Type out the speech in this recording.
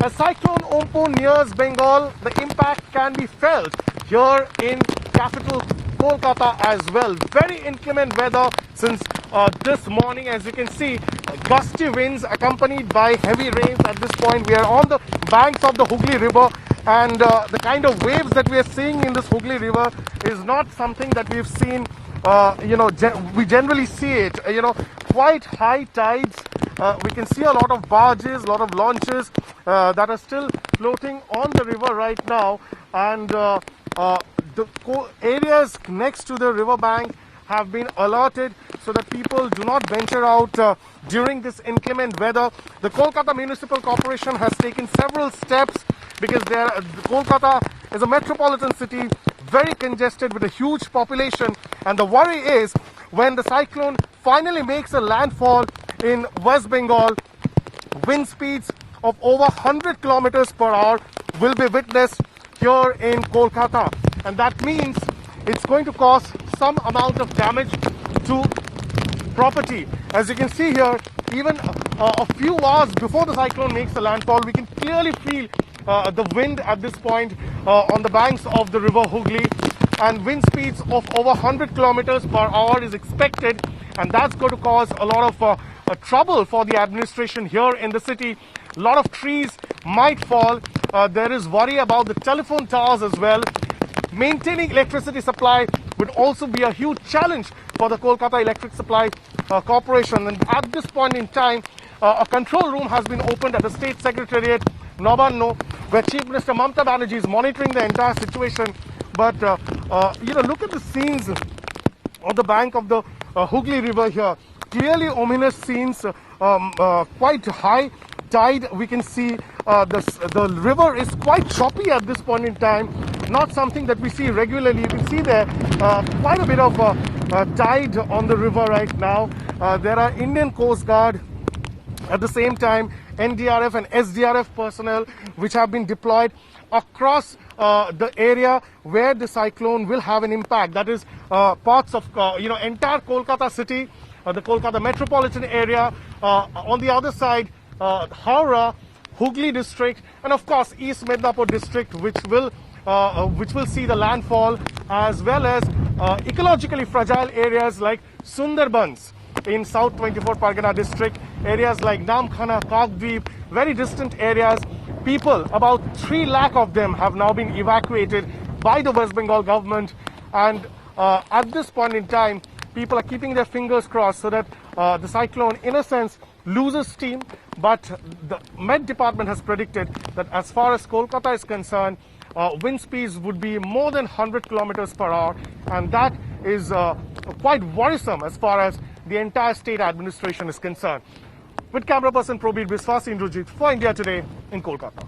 As Cyclone Amphan nears Bengal, the impact can be felt here in capital Kolkata as well. Very inclement weather since this morning. As you can see, gusty winds accompanied by heavy rains. At this point, we are on the banks of the Hooghly river, and the kind of waves that we are seeing in this Hooghly river is not something that we've seen. We generally see it, quite high tides. We can see a lot of barges, a lot of launches that are still floating on the river right now, and the areas next to the riverbank have been alerted so that people do not venture out during this inclement weather. The Kolkata Municipal Corporation has taken several steps because Kolkata is a metropolitan city, very congested with a huge population, and the worry is when the cyclone finally makes a landfall in West Bengal, wind speeds of over 100 kilometers per hour will be witnessed here in Kolkata, and that means it's going to cause some amount of damage to property. As you can see here, even a few hours before the cyclone makes the landfall, we can clearly feel the wind at this point on the banks of the river Hooghly, and wind speeds of over 100 kilometers per hour is expected, and that's going to cause a lot of trouble for the administration here in the city. A lot of trees might fall. There is worry about the telephone towers as well. Maintaining electricity supply would also be a huge challenge for the Kolkata Electric Supply Corporation. And at this point in time, a control room has been opened at the State Secretariat, Nabanno, where Chief Minister Mamata Banerjee is monitoring the entire situation. But, look at the scenes on the bank of the Hooghly River here. Clearly ominous scenes, quite high tide. We can see the river is quite choppy at this point in time, not something that we see regularly. You can see there quite a bit of tide on the river right now. There are Indian Coast Guard, at the same time NDRF and SDRF personnel which have been deployed across the area where the cyclone will have an impact. That is parts of entire Kolkata city, the Kolkata metropolitan area, on the other side Howrah, Hooghly district, and of course East Midnapur district, which will see the landfall, as well as ecologically fragile areas like Sundarbans in South 24 Pargana district, areas like Namkhana, Kakdweep, very distant areas. People, about 3 lakh of them, have now been evacuated by the West Bengal government, and at this point in time, people are keeping their fingers crossed so that the cyclone, in a sense, loses steam. But the Met Department has predicted that as far as Kolkata is concerned, wind speeds would be more than 100 kilometers per hour, and that is quite worrisome as far as the entire state administration is concerned. With camera person Probir Biswas, Iindrojit for India Today in Kolkata.